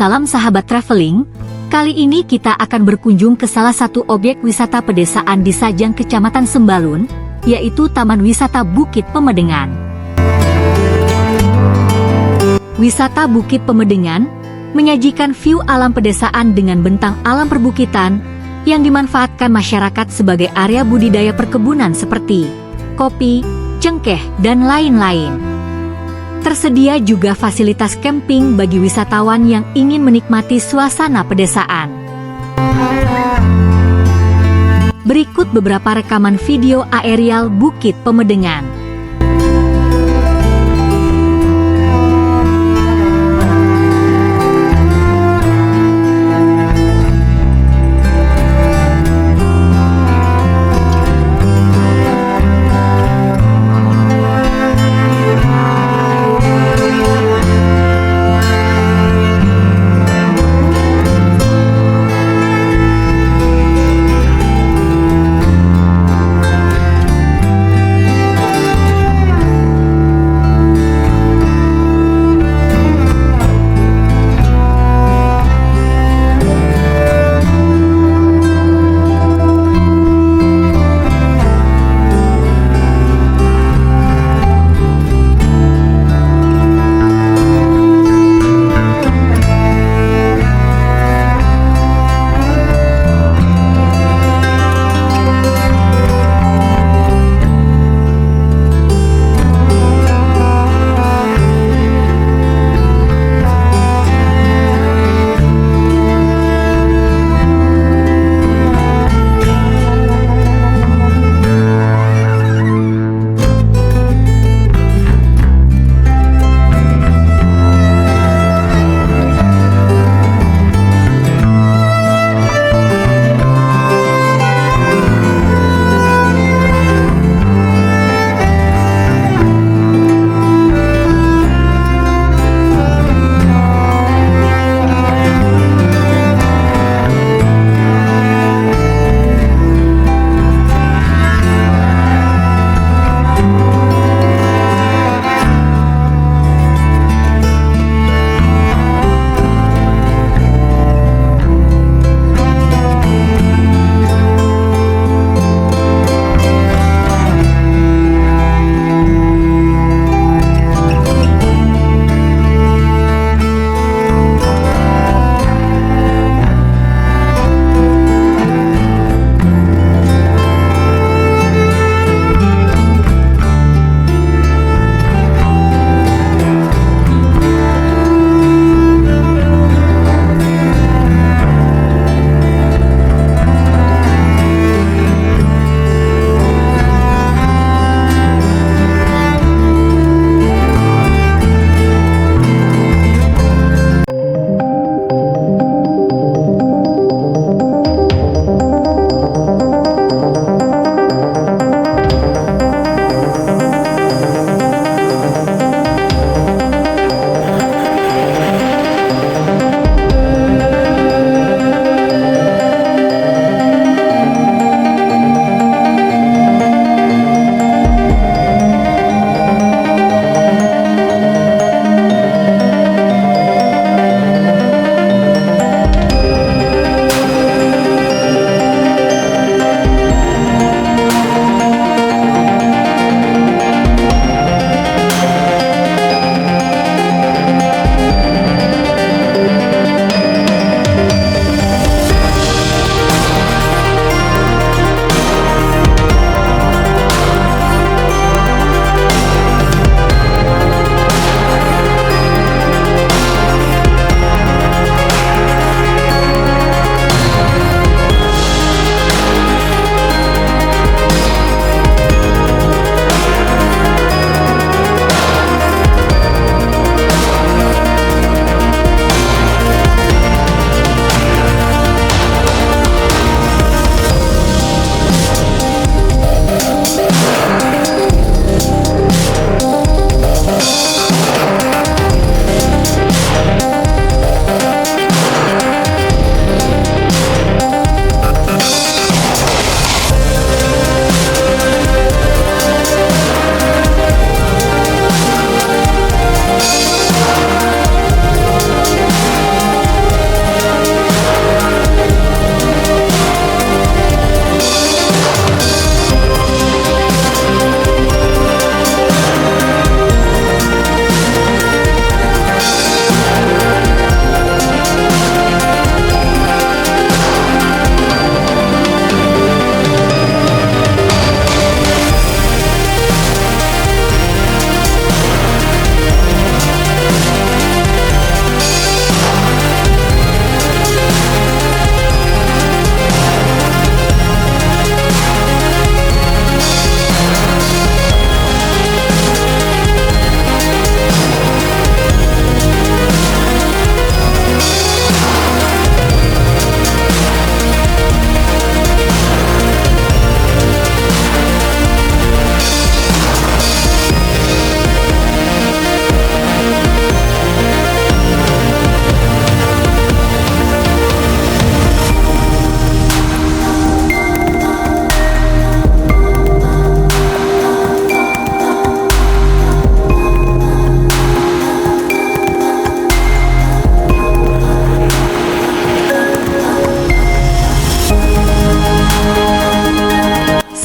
Salam sahabat traveling. Kali ini kita akan berkunjung ke salah satu objek wisata pedesaan di Sajang Kecamatan Sembalun, yaitu Taman Wisata Bukit Pemedengan. Wisata Bukit Pemedengan menyajikan view alam pedesaan dengan bentang alam perbukitan yang dimanfaatkan masyarakat sebagai area budidaya perkebunan seperti kopi, cengkeh, dan lain-lain. Tersedia juga fasilitas camping bagi wisatawan yang ingin menikmati suasana pedesaan. Berikut beberapa rekaman video aerial Bukit Pemedengan.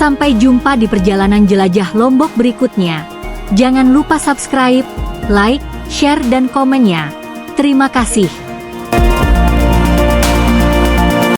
Sampai jumpa di perjalanan jelajah Lombok berikutnya. Jangan lupa subscribe, like, share dan komennya. Terima kasih.